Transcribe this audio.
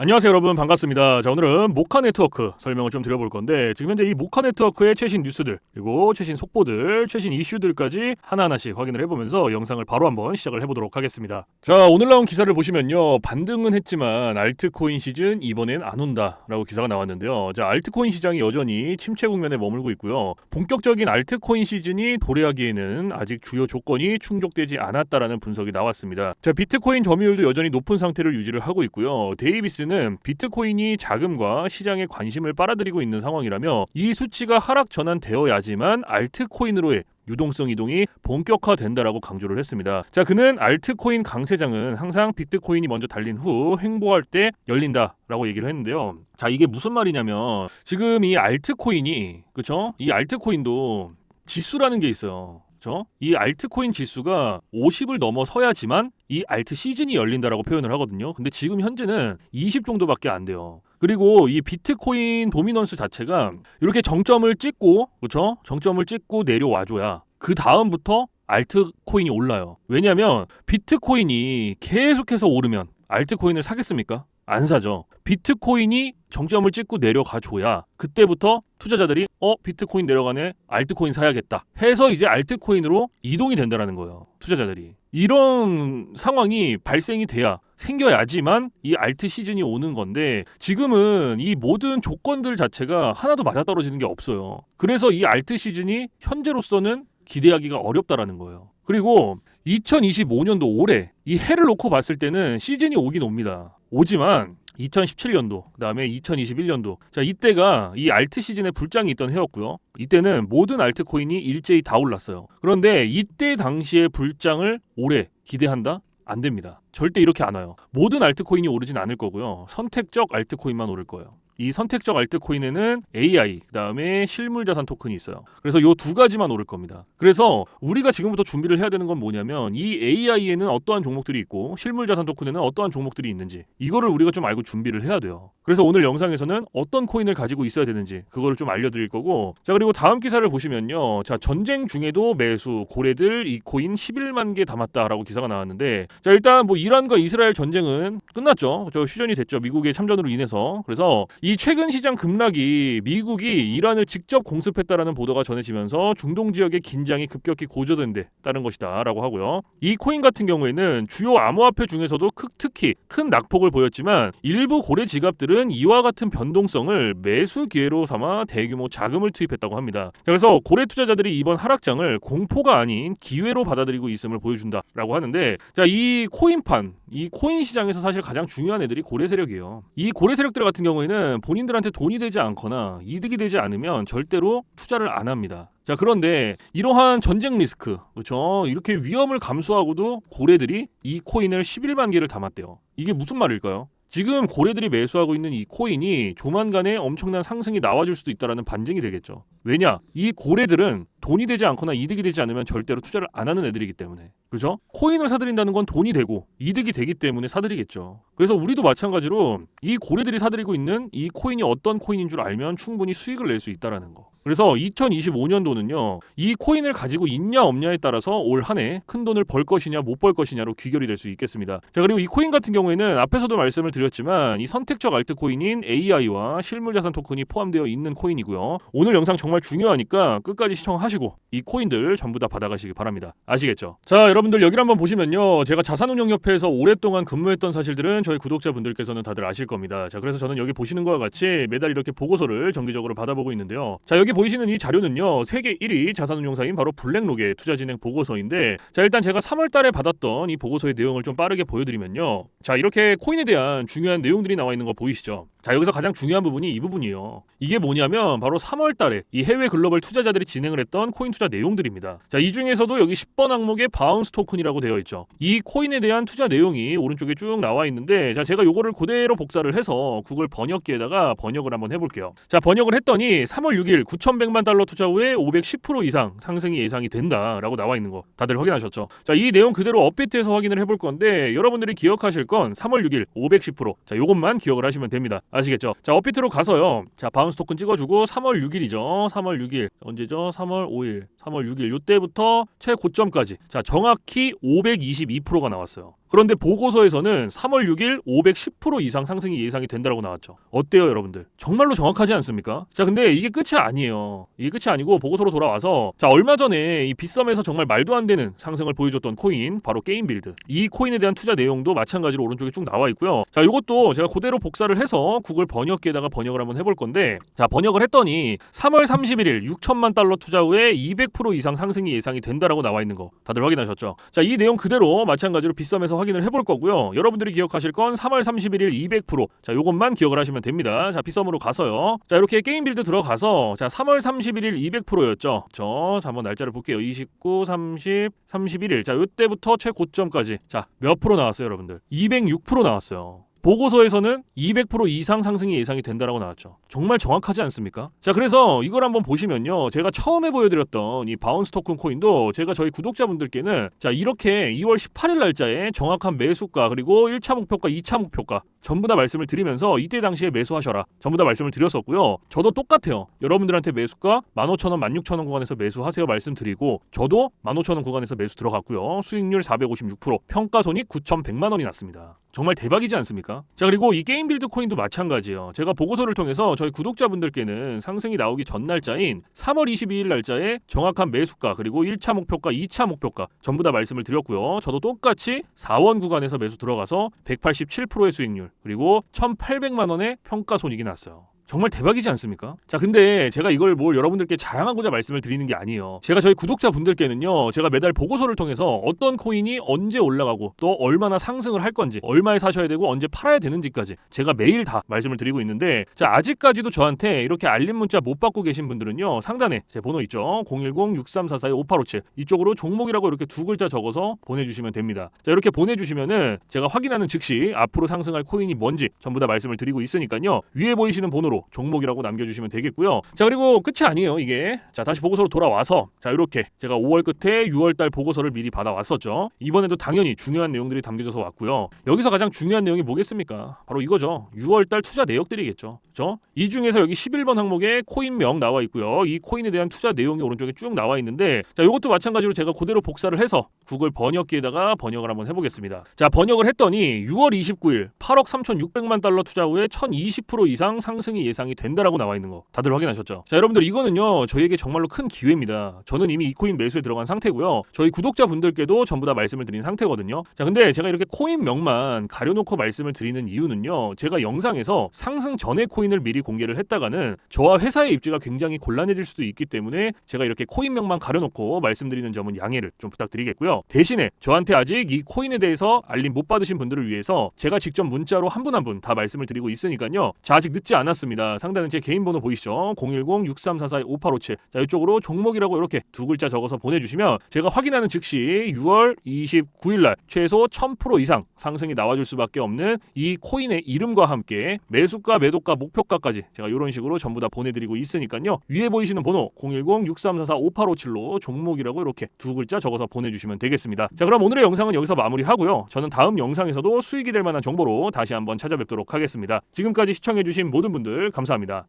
안녕하세요 여러분, 반갑습니다. 자, 오늘은 모카 네트워크 설명을 좀 드려볼 건데, 지금 현재 이 모카 네트워크의 최신 뉴스들, 그리고 최신 속보들, 최신 이슈들까지 하나하나씩 확인을 해보면서 영상을 바로 한번 시작을 해보도록 하겠습니다. 자, 오늘 나온 기사를 보시면요, 반등은 했지만 알트코인 시즌 이번엔 안 온다 라고 기사가 나왔는데요. 자, 알트코인 시장이 여전히 침체 국면에 머물고 있고요. 본격적인 알트코인 시즌이 도래하기에는 아직 주요 조건이 충족되지 않았다라는 분석이 나왔습니다. 자, 비트코인 점유율도 여전히 높은 상태를 유지를 하고 있고요. 데이비스는 비트코인이 자금과 시장의 관심을 빨아들이고 있는 상황이라며 이 수치가 하락 전환되어야지만 알트코인으로의 유동성 이동이 본격화된다라고 강조를 했습니다. 자, 그는 알트코인 강세장은 항상 비트코인이 먼저 달린 후 횡보할 때 열린다라고 얘기를 했는데요. 자, 이게 무슨 말이냐면 지금 이 알트코인이, 그렇죠? 이 알트코인도 지수라는 게 있어요. 그렇죠? 이 알트코인 지수가 50을 넘어서야지만 이 알트 시즌이 열린다라고 표현을 하거든요. 근데 지금 현재는 20 정도밖에 안 돼요. 그리고 이 비트코인 도미넌스 자체가 이렇게 정점을 찍고, 그렇죠? 정점을 찍고 내려와줘야 그 다음부터 알트코인이 올라요. 왜냐하면 비트코인이 계속해서 오르면 알트코인을 사겠습니까? 안 사죠. 비트코인이 정점을 찍고 내려가 줘야 그때부터 투자자들이 비트코인 내려가네, 알트코인 사야겠다 해서 이제 알트코인으로 이동이 된다라는 거예요. 투자자들이. 이런 상황이 발생이 돼야, 생겨야지만 이 알트 시즌이 오는 건데, 지금은 이 모든 조건들 자체가 하나도 맞아떨어지는 게 없어요. 그래서 이 알트 시즌이 현재로서는 기대하기가 어렵다라는 거예요. 그리고 2025년도 올해 이 해를 놓고 봤을 때는 시즌이 오긴 옵니다. 오지만 2017년도, 그다음에 2021년도, 자, 이때가 이 알트 시즌에 불장이 있던 해였고요. 이때는 모든 알트코인이 일제히 다 올랐어요. 그런데 이때 당시의 불장을 올해 기대한다? 안 됩니다. 절대 이렇게 안 와요. 모든 알트코인이 오르진 않을 거고요. 선택적 알트코인만 오를 거예요. 이 선택적 알트코인에는 AI, 그다음에 실물자산 토큰이 있어요. 그래서 요 두 가지만 오를 겁니다. 그래서 우리가 지금부터 준비를 해야 되는 건 뭐냐면, 이 AI에는 어떠한 종목들이 있고 실물자산 토큰에는 어떠한 종목들이 있는지, 이거를 우리가 좀 알고 준비를 해야 돼요. 그래서 오늘 영상에서는 어떤 코인을 가지고 있어야 되는지 그거를 좀 알려드릴 거고, 자, 그리고 다음 기사를 보시면요, 자, 전쟁 중에도 매수 고래들 이 코인 11만 개 담았다라고 기사가 나왔는데, 자, 일단 뭐 이란과 이스라엘 전쟁은 끝났죠. 저 휴전이 됐죠. 미국의 참전으로 인해서. 그래서 이 최근 시장 급락이 미국이 이란을 직접 공습했다라는 보도가 전해지면서 중동 지역의 긴장이 급격히 고조된다는 것이다라고 하고요. 이 코인 같은 경우에는 주요 암호화폐 중에서도 특히 큰 낙폭을 보였지만, 일부 고래 지갑들은 이와 같은 변동성을 매수 기회로 삼아 대규모 자금을 투입했다고 합니다. 자, 그래서 고래 투자자들이 이번 하락장을 공포가 아닌 기회로 받아들이고 있음을 보여준다라고 하는데, 자, 이 코인판, 이 코인 시장에서 사실 가장 중요한 애들이 고래 세력이에요. 이 고래 세력들 같은 경우에는 본인들한테 돈이 되지 않거나 이득이 되지 않으면 절대로 투자를 안 합니다. 자, 그런데 이러한 전쟁 리스크, 그렇죠? 이렇게 위험을 감수하고도 고래들이 이 코인을 11만 개를 담았대요. 이게 무슨 말일까요? 지금 고래들이 매수하고 있는 이 코인이 조만간에 엄청난 상승이 나와줄 수도 있다는 반증이 되겠죠. 왜냐? 이 고래들은 돈이 되지 않거나 이득이 되지 않으면 절대로 투자를 안 하는 애들이기 때문에. 그렇죠? 코인을 사들인다는 건 돈이 되고 이득이 되기 때문에 사들이겠죠. 그래서 우리도 마찬가지로 이 고래들이 사들이고 있는 이 코인이 어떤 코인인 줄 알면 충분히 수익을 낼 수 있다라는 거. 그래서 2025년도는요, 이 코인을 가지고 있냐 없냐에 따라서 올 한 해 큰 돈을 벌 것이냐 못 벌 것이냐로 귀결이 될 수 있겠습니다. 자, 그리고 이 코인 같은 경우에는 앞에서도 말씀을 드렸지만 이 선택적 알트코인인 AI와 실물자산 토큰이 포함되어 있는 코인이고요. 오늘 영상 정말 중요하니까 끝까지 시청하시고 이 코인들 전부 다 받아가시기 바랍니다. 아시겠죠? 자, 여러분들 여기를 한번 보시면요, 제가 자산운용협회에서 오랫동안 근무했던 사실들은 저희 구독자분들께서는 다들 아실 겁니다. 자, 그래서 저는 여기 보시는 것과 같이 매달 이렇게 보고서를 정기적으로 받아보고 있는데요. 자, 여기 보이시는 이 자료는요, 세계 1위 자산운용사인 바로 블랙록의 투자진행 보고서인데, 자, 일단 제가 3월 달에 받았던 이 보고서의 내용을 좀 빠르게 보여드리면요, 자, 이렇게 코인에 대한 중요한 내용들이 나와 있는 거 보이시죠? 자, 여기서 가장 중요한 부분이 이 부분이에요. 이게 뭐냐면 바로 3월 달에 이 해외 글로벌 투자자들이 진행을 했던 코인 투자 내용들입니다. 자, 이 중에서도 여기 10번 항목에 바운스 토큰이라고 되어 있죠. 이 코인에 대한 투자 내용이 오른쪽에 쭉 나와 있는데, 자, 제가 요거를 그대로 복사를 해서 구글 번역기에다가 번역을 한번 해볼게요. 자, 번역을 했더니 3월 6일 9,100만 달러 투자 후에 510% 이상 상승이 예상이 된다라고 나와 있는 거 다들 확인하셨죠? 자, 이 내용 그대로 업비트해서 확인을 해볼 건데, 여러분들이 기억하실 건 3월 6일 510%, 자, 요것만 기억을 하시면 됩니다. 아시겠죠? 자, 업비트로 가서요, 자, 바운스 토큰 찍어주고 3월 6일이죠. 3월 6일 언제죠? 3월 5일, 3월 6일 요때부터 최고점까지, 자, 정확히 522%가 나왔어요. 그런데 보고서에서는 3월 6일 510% 이상 상승이 예상이 된다고 나왔죠. 어때요, 여러분들? 정말로 정확하지 않습니까? 자, 근데 이게 끝이 아니에요. 이게 끝이 아니고 보고서로 돌아와서 자, 얼마 전에 이 빗썸에서 정말 말도 안 되는 상승을 보여줬던 코인 바로 게임빌드. 이 코인에 대한 투자 내용도 마찬가지로 오른쪽에 쭉 나와 있고요. 자, 이것도 제가 그대로 복사를 해서 구글 번역기에다가 번역을 한번 해볼 건데 자, 번역을 했더니 3월 31일 6천만 달러 투자 후에 200% 이상 상승이 예상이 된다라고 나와 있는 거 다들 확인하셨죠? 자, 이 내용 그대로 마찬가지로 빗썸에서 확인을 해볼 거고요. 여러분들이 기억하실 건 3월 31일 200%. 자, 요것만 기억을 하시면 됩니다. 자, 빗썸으로 가서요. 자, 이렇게 게임 빌드 들어가서 자, 3월 31일 200%였죠. 자, 한번 날짜를 볼게요. 29, 30, 31일. 자, 요때부터 최고점까지. 자, 몇 프로 나왔어요, 여러분들? 206% 나왔어요. 보고서에서는 200% 이상 상승이 예상이 된다라고 나왔죠. 정말 정확하지 않습니까? 자, 그래서 이걸 한번 보시면요. 제가 처음에 보여드렸던 이 바운스 토큰 코인도 제가 저희 구독자분들께는 자, 이렇게 2월 18일 날짜에 정확한 매수가 그리고 1차 목표가, 2차 목표가 전부 다 말씀을 드리면서 이때 당시에 매수하셔라. 전부 다 말씀을 드렸었고요. 저도 똑같아요. 여러분들한테 매수가 15,000원, 16,000원 구간에서 매수하세요 말씀드리고 저도 15,000원 구간에서 매수 들어갔고요. 수익률 456%, 평가손익 9,100만 원이 났습니다. 정말 대박이지 않습니까? 자, 그리고 이 게임 빌드 코인도 마찬가지예요. 제가 보고서를 통해서 저희 구독자분들께는 상승이 나오기 전 날짜인 3월 22일 날짜에 정확한 매수가 그리고 1차 목표가, 2차 목표가 전부 다 말씀을 드렸고요. 저도 똑같이 4원 구간에서 매수 들어가서 187%의 수익률 그리고 1,800만 원의 평가손익이 났어요. 정말 대박이지 않습니까? 자, 근데 제가 이걸 뭘 여러분들께 자랑하고자 말씀을 드리는 게 아니에요. 제가 저희 구독자분들께는요, 제가 매달 보고서를 통해서 어떤 코인이 언제 올라가고 또 얼마나 상승을 할 건지, 얼마에 사셔야 되고 언제 팔아야 되는지까지 제가 매일 다 말씀을 드리고 있는데 자, 아직까지도 저한테 이렇게 알림 문자 못 받고 계신 분들은요, 상단에 제 번호 있죠. 010-6344-5857 이쪽으로 종목이라고 이렇게 두 글자 적어서 보내주시면 됩니다. 자, 이렇게 보내주시면은 제가 확인하는 즉시 앞으로 상승할 코인이 뭔지 전부 다 말씀을 드리고 있으니까요. 위에 보이시는 번호로 종목이라고 남겨주시면 되겠고요. 자, 그리고 끝이 아니에요, 이게. 자, 다시 보고서로 돌아와서 자, 이렇게 제가 5월 끝에 6월달 보고서를 미리 받아왔었죠. 이번에도 당연히 중요한 내용들이 담겨져서 왔고요. 여기서 가장 중요한 내용이 뭐겠습니까? 바로 이거죠. 6월달 투자 내역들이겠죠. 그렇죠? 이 중에서 여기 11번 항목에 코인명 나와 있고요. 이 코인에 대한 투자 내용이 오른쪽에 쭉 나와 있는데 자, 이것도 마찬가지로 제가 그대로 복사를 해서 구글 번역기에다가 번역을 한번 해보겠습니다. 자, 번역을 했더니 6월 29일 8억 3,600만 달러 투자 후에 1,020% 이상 상승이 예상이 된다라고 나와 있는 거 다들 확인하셨죠? 자, 여러분들 이거는요, 저희에게 정말로 큰 기회입니다. 저는 이미 이 코인 매수에 들어간 상태고요. 저희 구독자분들께도 전부 다 말씀을 드린 상태거든요. 자, 근데 제가 이렇게 코인명만 가려놓고 말씀을 드리는 이유는요, 제가 영상에서 상승 전에 코인을 미리 공개를 했다가는 저와 회사의 입지가 굉장히 곤란해질 수도 있기 때문에 제가 이렇게 코인명만 가려놓고 말씀드리는 점은 양해를 좀 부탁드리겠고요. 대신에 저한테 아직 이 코인에 대해서 알림 못 받으신 분들을 위해서 제가 직접 문자로 한 분 한 분 다 말씀을 드리고 있으니까요. 자, 아직 늦지 않았습니다. 상단은 제 개인 번호 보이시죠? 010-6344-5857 자, 이쪽으로 종목이라고 이렇게 두 글자 적어서 보내주시면 제가 확인하는 즉시 6월 29일날 최소 1000% 이상 상승이 나와줄 수밖에 없는 이 코인의 이름과 함께 매수가, 매도가, 목표가까지 제가 이런 식으로 전부 다 보내드리고 있으니까요. 위에 보이시는 번호 010-6344-5857로 종목이라고 이렇게 두 글자 적어서 보내주시면 되겠습니다. 자, 그럼 오늘의 영상은 여기서 마무리하고요. 저는 다음 영상에서도 수익이 될 만한 정보로 다시 한번 찾아뵙도록 하겠습니다. 지금까지 시청해주신 모든 분들 감사합니다.